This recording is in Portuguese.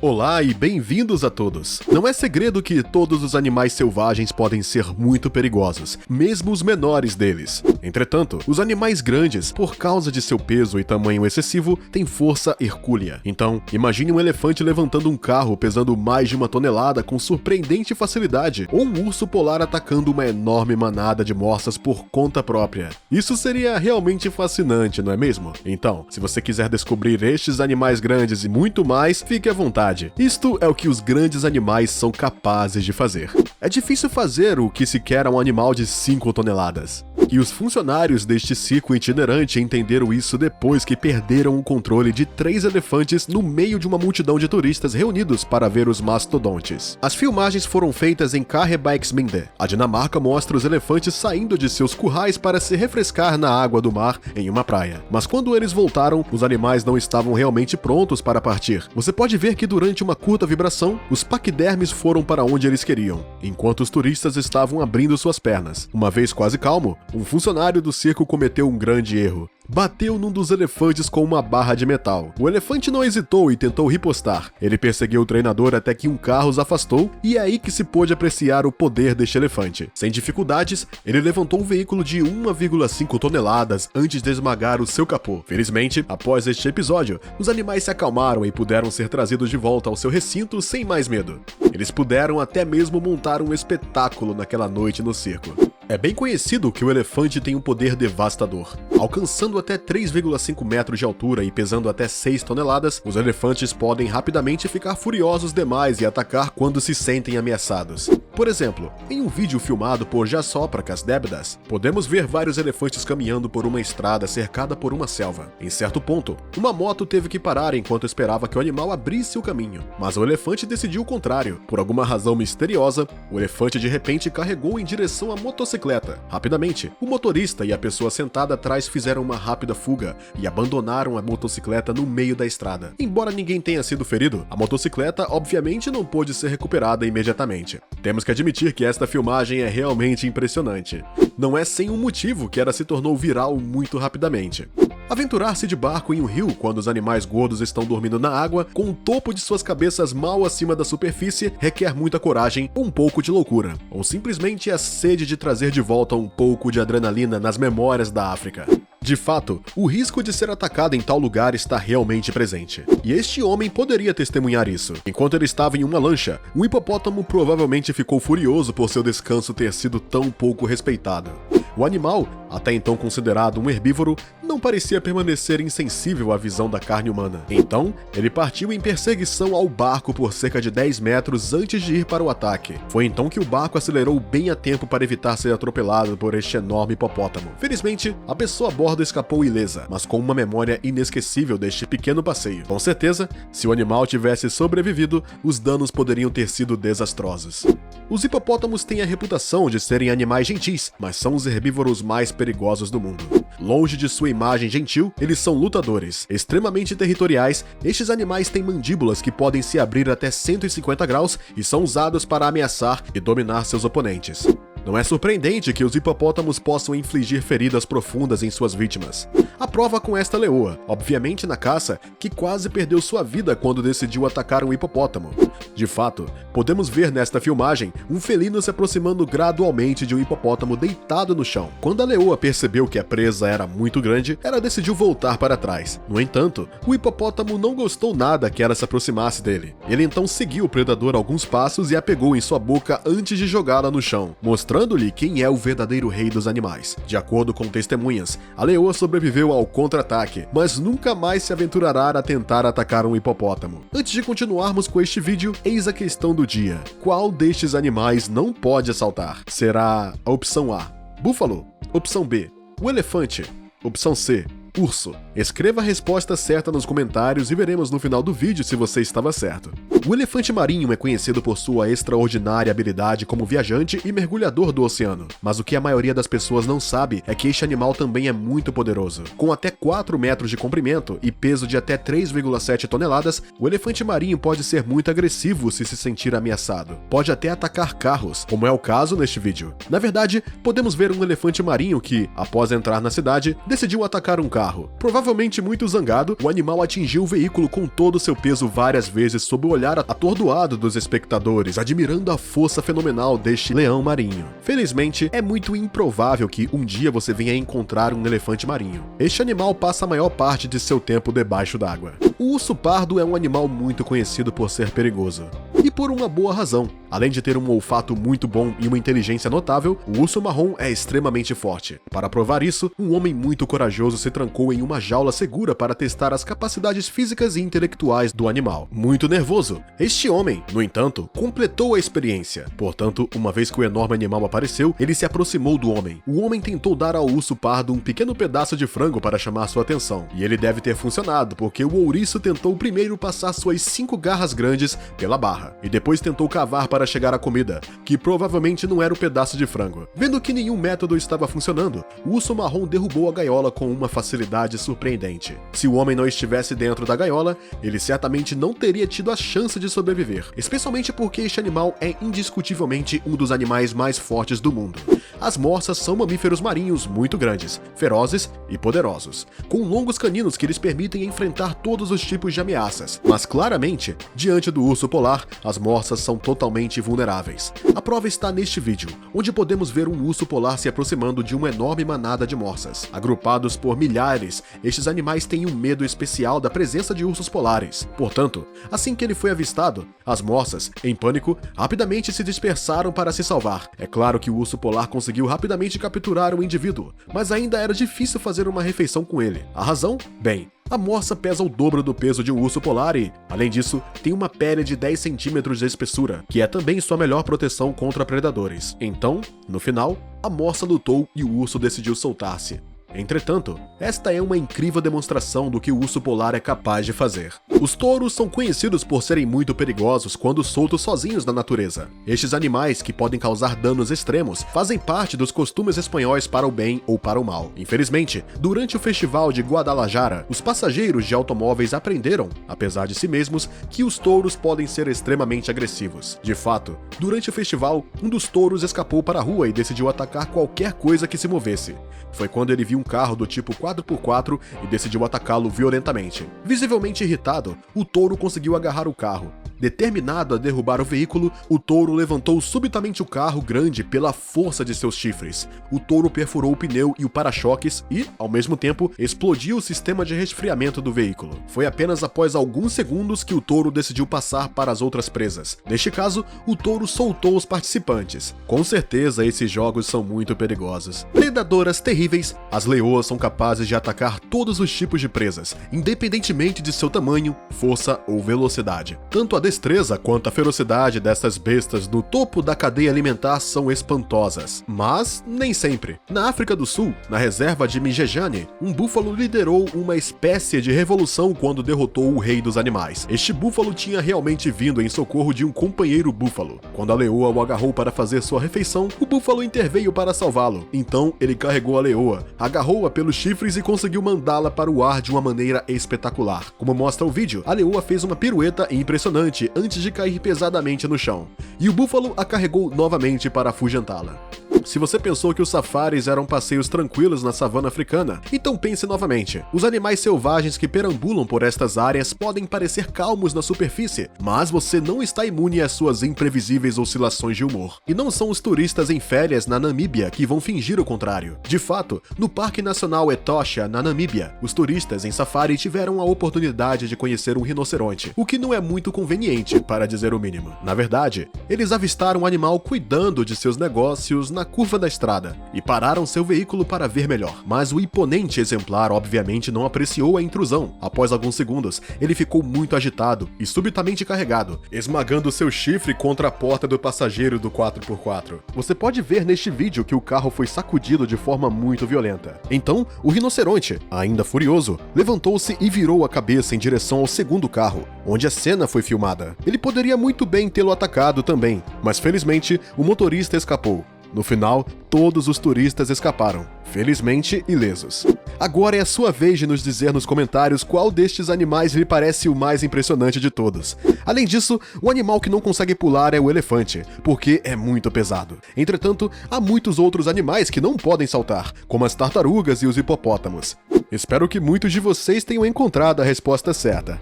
Olá e bem-vindos a todos! Não é segredo que todos os animais selvagens podem ser muito perigosos, mesmo os menores deles. Entretanto, os animais grandes, por causa de seu peso e tamanho excessivo, têm força hercúlea. Então, imagine um elefante levantando um carro pesando mais de 1 tonelada com surpreendente facilidade, ou um urso polar atacando uma enorme manada de morsas por conta própria. Isso seria realmente fascinante, não é mesmo? Então, se você quiser descobrir estes animais grandes e muito mais, fique à vontade. Isto é o que os grandes animais são capazes de fazer. É difícil fazer o que se quer a um animal de 5 toneladas. E os funcionários deste circo itinerante entenderam isso depois que perderam o controle de 3 elefantes no meio de uma multidão de turistas reunidos para ver os mastodontes. As filmagens foram feitas em Karrebeiksminde. A Dinamarca mostra os elefantes saindo de seus currais para se refrescar na água do mar em uma praia. Mas quando eles voltaram, os animais não estavam realmente prontos para partir. Você pode ver que durante uma curta vibração, os paquidermes foram para onde eles queriam, enquanto os turistas estavam abrindo suas pernas. Uma vez quase calmo, um funcionário do circo cometeu um grande erro. Bateu num dos elefantes com uma barra de metal. O elefante não hesitou e tentou ripostar. Ele perseguiu o treinador até que um carro os afastou e é aí que se pôde apreciar o poder deste elefante. Sem dificuldades, ele levantou um veículo de 1,5 toneladas antes de esmagar o seu capô. Felizmente, após este episódio, os animais se acalmaram e puderam ser trazidos de volta ao seu recinto sem mais medo. Eles puderam até mesmo montar um espetáculo naquela noite no circo. É bem conhecido que o elefante tem um poder devastador. Alcançando até 3,5 metros de altura e pesando até 6 toneladas, os elefantes podem rapidamente ficar furiosos demais e atacar quando se sentem ameaçados. Por exemplo, em um vídeo filmado por Jasoprakas Debedas, podemos ver vários elefantes caminhando por uma estrada cercada por uma selva. Em certo ponto, uma moto teve que parar enquanto esperava que o animal abrisse o caminho. Mas o elefante decidiu o contrário. Por alguma razão misteriosa, o elefante de repente carregou em direção à motocicleta. Rapidamente, o motorista e a pessoa sentada atrás fizeram uma rápida fuga e abandonaram a motocicleta no meio da estrada. Embora ninguém tenha sido ferido, a motocicleta obviamente não pôde ser recuperada imediatamente. Temos que admitir que esta filmagem é realmente impressionante. Não é sem um motivo que ela se tornou viral muito rapidamente. Aventurar-se de barco em um rio quando os animais gordos estão dormindo na água, com o topo de suas cabeças mal acima da superfície, requer muita coragem, um pouco de loucura, ou simplesmente a sede de trazer de volta um pouco de adrenalina nas memórias da África. De fato, o risco de ser atacado em tal lugar está realmente presente. E este homem poderia testemunhar isso. Enquanto ele estava em uma lancha, um hipopótamo provavelmente ficou furioso por seu descanso ter sido tão pouco respeitado. O animal, até então considerado um herbívoro, não parecia permanecer insensível à visão da carne humana. Então, ele partiu em perseguição ao barco por cerca de 10 metros antes de ir para o ataque. Foi então que o barco acelerou bem a tempo para evitar ser atropelado por este enorme hipopótamo. Felizmente, a pessoa a bordo escapou ilesa, mas com uma memória inesquecível deste pequeno passeio. Com certeza, se o animal tivesse sobrevivido, os danos poderiam ter sido desastrosos. Os hipopótamos têm a reputação de serem animais gentis, mas são os herbívoros mais perigosos do mundo. Longe de sua imagem gentil, eles são lutadores. Extremamente territoriais, estes animais têm mandíbulas que podem se abrir até 150 graus e são usados para ameaçar e dominar seus oponentes. Não é surpreendente que os hipopótamos possam infligir feridas profundas em suas vítimas. A prova com esta leoa, obviamente na caça, que quase perdeu sua vida quando decidiu atacar um hipopótamo. De fato, podemos ver nesta filmagem um felino se aproximando gradualmente de um hipopótamo deitado no chão. Quando a leoa percebeu que a presa era muito grande, ela decidiu voltar para trás. No entanto, o hipopótamo não gostou nada que ela se aproximasse dele. Ele então seguiu o predador alguns passos e a pegou em sua boca antes de jogá-la no chão, mostrando-lhe quem é o verdadeiro rei dos animais. De acordo com testemunhas, a leoa sobreviveu ao contra-ataque, mas nunca mais se aventurará a tentar atacar um hipopótamo. Antes de continuarmos com este vídeo, eis a questão do dia. Qual destes animais não pode assaltar? Será a opção A, búfalo? Opção B, o elefante? Opção C, urso? Escreva a resposta certa nos comentários e veremos no final do vídeo se você estava certo. O elefante marinho é conhecido por sua extraordinária habilidade como viajante e mergulhador do oceano, mas o que a maioria das pessoas não sabe é que este animal também é muito poderoso. Com até 4 metros de comprimento e peso de até 3,7 toneladas, o elefante marinho pode ser muito agressivo se sentir ameaçado. Pode até atacar carros, como é o caso neste vídeo. Na verdade, podemos ver um elefante marinho que, após entrar na cidade, decidiu atacar um carro. Provavelmente muito zangado, o animal atingiu o veículo com todo o seu peso várias vezes sob o olhar olhar atordoado dos espectadores, admirando a força fenomenal deste leão marinho. Felizmente, é muito improvável que um dia você venha encontrar um elefante marinho. Este animal passa a maior parte de seu tempo debaixo d'água. O urso pardo é um animal muito conhecido por ser perigoso. E por uma boa razão. Além de ter um olfato muito bom e uma inteligência notável, o urso marrom é extremamente forte. Para provar isso, um homem muito corajoso se trancou em uma jaula segura para testar as capacidades físicas e intelectuais do animal. Muito nervoso, este homem, no entanto, completou a experiência. Portanto, uma vez que o enorme animal apareceu, ele se aproximou do homem. O homem tentou dar ao urso pardo um pequeno pedaço de frango para chamar sua atenção. E ele deve ter funcionado, porque o ouriço tentou primeiro passar suas 5 garras grandes pela barra, e depois tentou cavar para chegar à comida, que provavelmente não era o pedaço de frango. Vendo que nenhum método estava funcionando, o urso marrom derrubou a gaiola com uma facilidade surpreendente. Se o homem não estivesse dentro da gaiola, ele certamente não teria tido a chance de sobreviver, especialmente porque este animal é indiscutivelmente um dos animais mais fortes do mundo. As morsas são mamíferos marinhos muito grandes, ferozes e poderosos, com longos caninos que lhes permitem enfrentar todos os tipos de ameaças. Mas claramente, diante do urso polar, as morsas são totalmente vulneráveis. A prova está neste vídeo, onde podemos ver um urso polar se aproximando de uma enorme manada de morsas. Agrupados por milhares, estes animais têm um medo especial da presença de ursos polares. Portanto, assim que ele foi avistado, as morsas, em pânico, rapidamente se dispersaram para se salvar. É claro que o urso polar conseguiu rapidamente capturar o indivíduo, mas ainda era difícil fazer uma refeição com ele. A razão? Bem, a morsa pesa o dobro do peso de um urso polar e, além disso, tem uma pele de 10 centímetros de espessura, que é também sua melhor proteção contra predadores. Então, no final, a morsa lutou e o urso decidiu soltar-se. Entretanto, esta é uma incrível demonstração do que o urso polar é capaz de fazer. Os touros são conhecidos por serem muito perigosos quando soltos sozinhos na natureza. Estes animais, que podem causar danos extremos, fazem parte dos costumes espanhóis para o bem ou para o mal. Infelizmente, durante o festival de Guadalajara, os passageiros de automóveis aprenderam, apesar de si mesmos, que os touros podem ser extremamente agressivos. De fato, durante o festival, um dos touros escapou para a rua e decidiu atacar qualquer coisa que se movesse. Foi quando ele viu um carro do tipo 4x4 e decidiu atacá-lo violentamente. Visivelmente irritado, o touro conseguiu agarrar o carro. Determinado a derrubar o veículo, o touro levantou subitamente o carro grande pela força de seus chifres. O touro perfurou o pneu e o para-choques e, ao mesmo tempo, explodiu o sistema de resfriamento do veículo. Foi apenas após alguns segundos que o touro decidiu passar para as outras presas. Neste caso, o touro soltou os participantes. Com certeza, esses jogos são muito perigosos. Predadoras terríveis, as leoas são capazes de atacar todos os tipos de presas, independentemente de seu tamanho, força ou velocidade. Tanto a destreza quanto a ferocidade dessas bestas no topo da cadeia alimentar são espantosas, mas nem sempre. Na África do Sul, na reserva de Mijejane, um búfalo liderou uma espécie de revolução quando derrotou o rei dos animais. Este búfalo tinha realmente vindo em socorro de um companheiro búfalo. Quando a leoa o agarrou para fazer sua refeição, o búfalo interveio para salvá-lo. Então ele carregou a leoa, agarrou-a pelos chifres e conseguiu mandá-la para o ar de uma maneira espetacular. Como mostra o vídeo, a leoa fez uma pirueta impressionante antes de cair pesadamente no chão, e o búfalo a carregou novamente para afugentá-la. Se você pensou que os safaris eram passeios tranquilos na savana africana, então pense novamente. Os animais selvagens que perambulam por estas áreas podem parecer calmos na superfície, mas você não está imune às suas imprevisíveis oscilações de humor. E não são os turistas em férias na Namíbia que vão fingir o contrário. De fato, no Parque Nacional Etosha, na Namíbia, os turistas em safari tiveram a oportunidade de conhecer um rinoceronte, o que não é muito conveniente, para dizer o mínimo. Na verdade, eles avistaram o animal cuidando de seus negócios na curva da estrada e pararam seu veículo para ver melhor. Mas o imponente exemplar obviamente não apreciou a intrusão. Após alguns segundos, ele ficou muito agitado e subitamente carregado, esmagando seu chifre contra a porta do passageiro do 4x4. Você pode ver neste vídeo que o carro foi sacudido de forma muito violenta. Então, o rinoceronte, ainda furioso, levantou-se e virou a cabeça em direção ao segundo carro, onde a cena foi filmada. Ele poderia muito bem tê-lo atacado também, mas felizmente o motorista escapou. No final, todos os turistas escaparam, felizmente ilesos. Agora é a sua vez de nos dizer nos comentários qual destes animais lhe parece o mais impressionante de todos. Além disso, o animal que não consegue pular é o elefante, porque é muito pesado. Entretanto, há muitos outros animais que não podem saltar, como as tartarugas e os hipopótamos. Espero que muitos de vocês tenham encontrado a resposta certa.